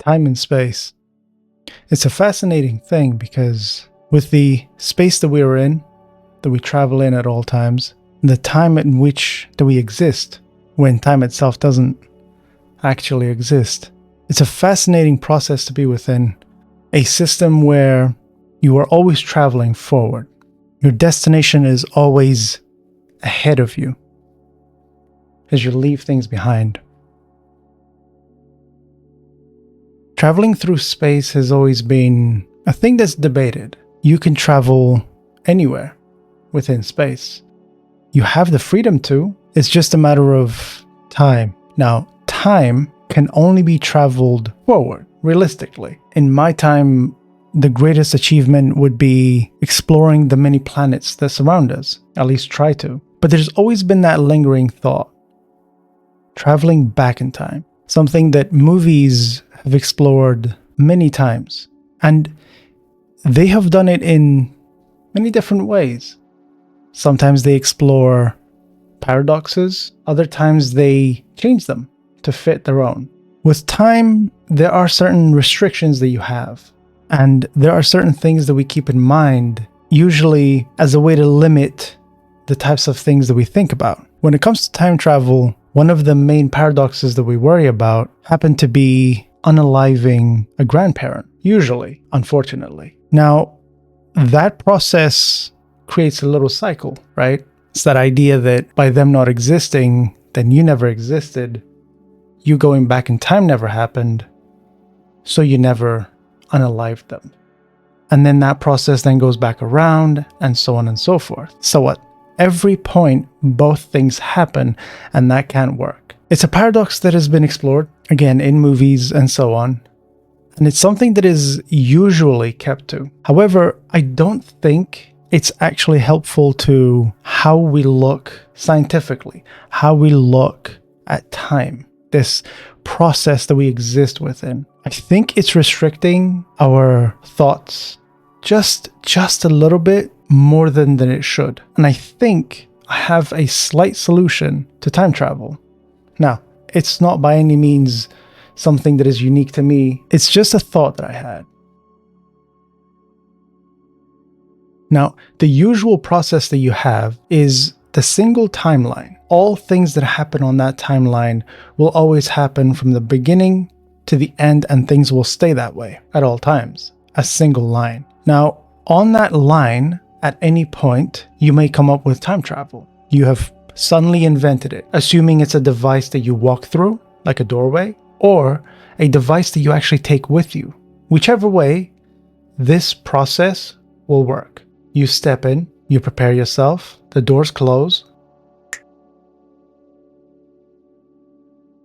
time and space. It's a fascinating thing because with the space that we're in, that we travel in at all times, the time in which that we exist, when time itself doesn't actually exist, it's a fascinating process to be within a system where you are always traveling forward. Your destination is always ahead of you as you leave things behind. Traveling through space has always been a thing that's debated. You can travel anywhere within space. You have the freedom to. It's just a matter of time. Now, time can only be traveled forward, realistically. In my time, the greatest achievement would be exploring the many planets that surround us, at least try to. But there's always been that lingering thought, traveling back in time, something that movies have explored many times. And they have done it in many different ways. Sometimes they explore paradoxes, other times they change them to fit their own. With time, there are certain restrictions that you have, and there are certain things that we keep in mind, usually as a way to limit the types of things that we think about. When it comes to time travel, one of the main paradoxes that we worry about happen to be unaliving a grandparent, usually, unfortunately. Now, that process creates a little cycle, right? It's that idea that by them not existing, then you never existed. You going back in time never happened, so you never unalived them. And then that process then goes back around, and so on and so forth. So at every point, both things happen, and that can't work. It's a paradox that has been explored, again, in movies and so on. And it's something that is usually kept to. However, I don't think it's actually helpful to how we look scientifically, how we look at time, this process that we exist within. I think it's restricting our thoughts just a little bit more than it should. And I think I have a slight solution to time travel. Now, it's not by any means something that is unique to me. It's just a thought that I had. Now, the usual process that you have is the single timeline. All things that happen on that timeline will always happen from the beginning to the end, and things will stay that way at all times. A single line. Now, on that line, at any point, you may come up with time travel. You have suddenly invented it, assuming it's a device that you walk through, like a doorway, or a device that you actually take with you. Whichever way, this process will work. You step in, you prepare yourself, the doors close.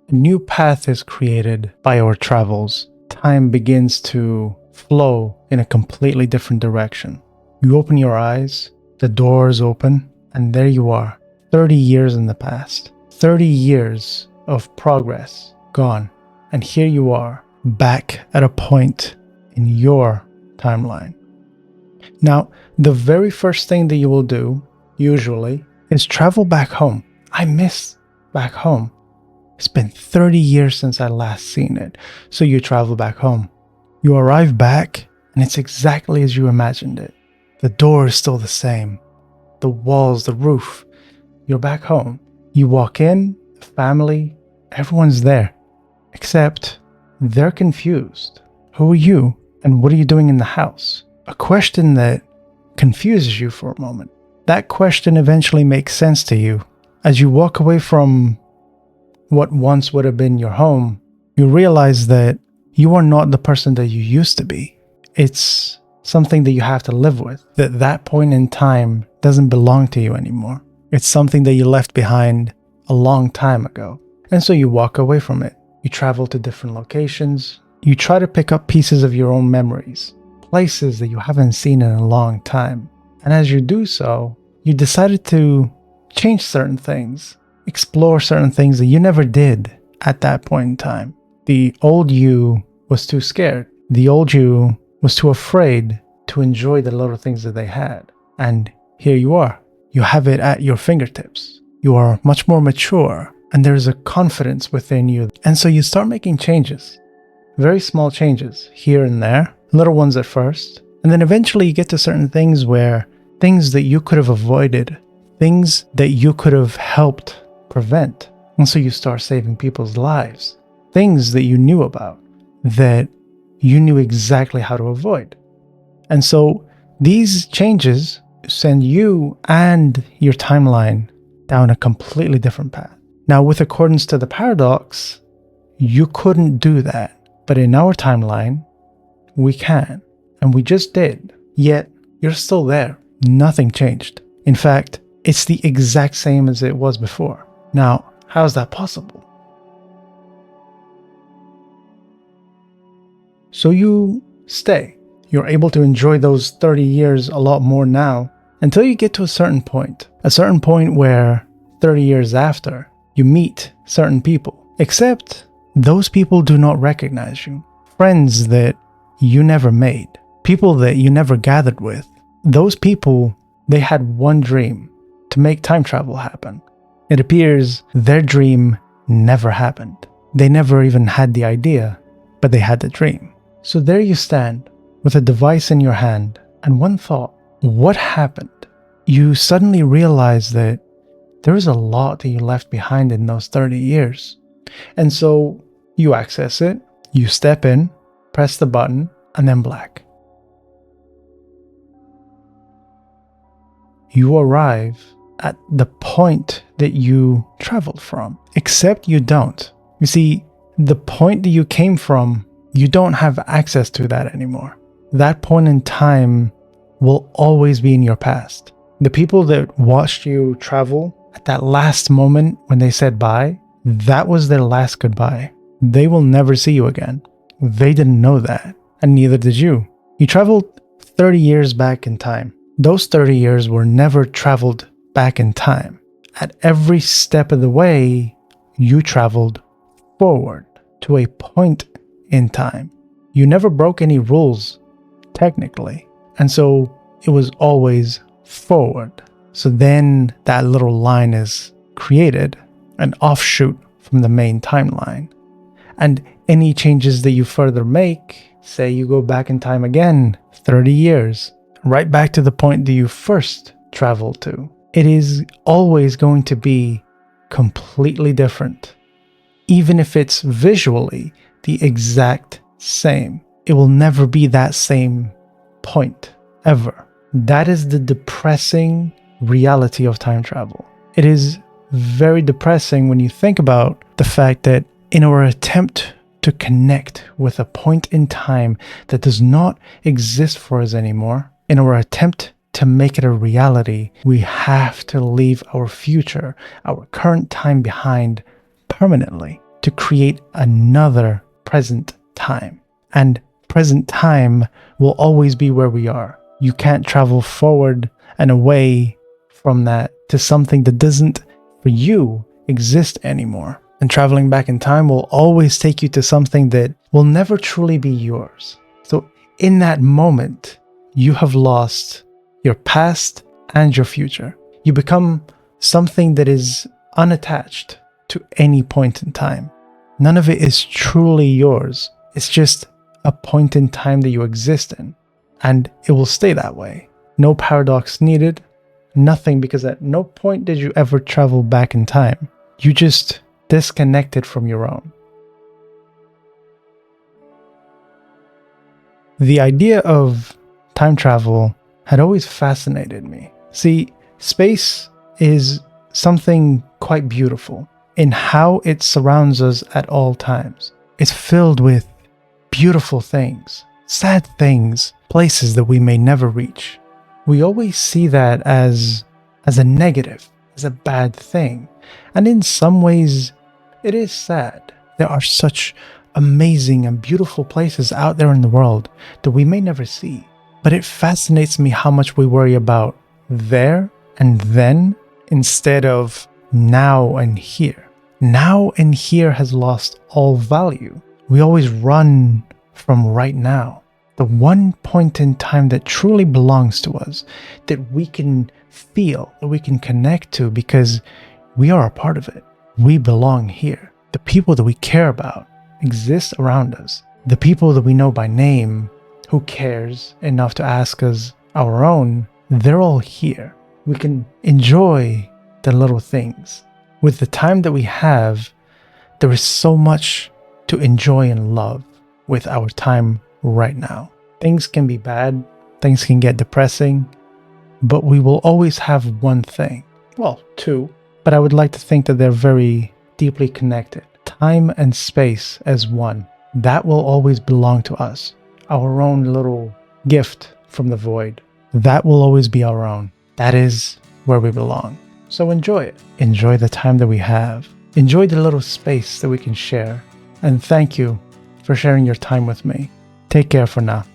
A new path is created by our travels. Time begins to flow in a completely different direction. You open your eyes, the doors open, and there you are, 30 years in the past. 30 years of progress gone. And here you are, back at a point in your timeline. Now, the very first thing that you will do, usually, is travel back home. I miss back home. It's been 30 years since I last seen it. So you travel back home. You arrive back, and it's exactly as you imagined it. The door is still the same. The walls, the roof. You're back home. You walk in, the family, everyone's there. Except they're confused. Who are you, and what are you doing in the house? A question that confuses you for a moment. That question eventually makes sense to you. As you walk away from what once would have been your home, you realize that you are not the person that you used to be. It's something that you have to live with. That point in time doesn't belong to you anymore. It's something that you left behind a long time ago. And so you walk away from it. You travel to different locations. You try to pick up pieces of your own memories, places that you haven't seen in a long time. And as you do so, you decided to change certain things, explore certain things that you never did at that point in time. The old you was too scared. The old you was too afraid to enjoy the little things that they had. And here you are. You have it at your fingertips. You are much more mature, and there's a confidence within you. And so you start making changes. very small changes here and there, little ones at first. And then eventually you get to certain things where things that you could have avoided, things that you could have helped prevent. And so you start saving people's lives, things that you knew about, that you knew exactly how to avoid. And so these changes send you and your timeline down a completely different path. Now, with accordance to the paradox, you couldn't do that. But in our timeline, we can. And we just did. Yet, you're still there. Nothing changed. In fact, it's the exact same as it was before. Now, how is that possible? So you stay. You're able to enjoy those 30 years a lot more now until you get to a certain point where 30 years after, you meet certain people, except those people do not recognize you. Friends that you never made, people that you never gathered with. Those people, they had one dream: to make time travel happen. It appears their dream never happened. They never even had the idea, but they had the dream. So there you stand with a device in your hand and one thought: what happened? You suddenly realize that there is a lot that you left behind in those 30 years. And so you access it, you step in, press the button, and then black. You arrive at the point that you traveled from, except you don't. You see, the point that you came from, you don't have access to that anymore. That point in time will always be in your past. The people that watched you travel at that last moment when they said bye, that was their last goodbye. They will never see you again. They didn't know that, and neither did you. You traveled 30 years back in time. Those 30 years were never traveled back in time. At every step of the way, you traveled forward to a point in time. You never broke any rules, technically. And so it was always forward. So then that little line is created, an offshoot from the main timeline. And any changes that you further make, say you go back in time again, 30 years, right back to the point that you first traveled to, it is always going to be completely different. Even if it's visually the exact same, it will never be that same point, ever. That is the depressing reality of time travel. It is very depressing when you think about the fact that in our attempt to connect with a point in time that does not exist for us anymore, in our attempt to make it a reality, we have to leave our future, our current time behind permanently to create another present time. And present time will always be where we are. You can't travel forward and away from that to something that doesn't, for you, exist anymore. And traveling back in time will always take you to something that will never truly be yours. So in that moment, you have lost your past and your future. You become something that is unattached to any point in time. None of it is truly yours. It's just a point in time that you exist in. And it will stay that way. No paradox needed, nothing, because at no point did you ever travel back in time. You just disconnected from your own. The idea of time travel had always fascinated me. See, space is something quite beautiful in how it surrounds us at all times. It's filled with beautiful things, sad things, places that we may never reach. We always see that as a negative, as a bad thing. And in some ways, it is sad. There are such amazing and beautiful places out there in the world that we may never see. But it fascinates me how much we worry about there and then instead of now and here. Now and here has lost all value. We always run from right now. The one point in time that truly belongs to us, that we can feel, that we can connect to because we are a part of it. We belong here. The people that we care about exist around us. The people that we know by name, who cares enough to ask us our own, they're all here. We can enjoy the little things. With the time that we have, there is so much to enjoy and love with our time right now. Things can be bad, things can get depressing, but we will always have one thing. Well, two, but I would like to think that they're very deeply connected. Time and space as one. That will always belong to us. Our own little gift from the void. That will always be our own. That is where we belong. So enjoy it. Enjoy the time that we have. Enjoy the little space that we can share. And thank you for sharing your time with me. Take care for now.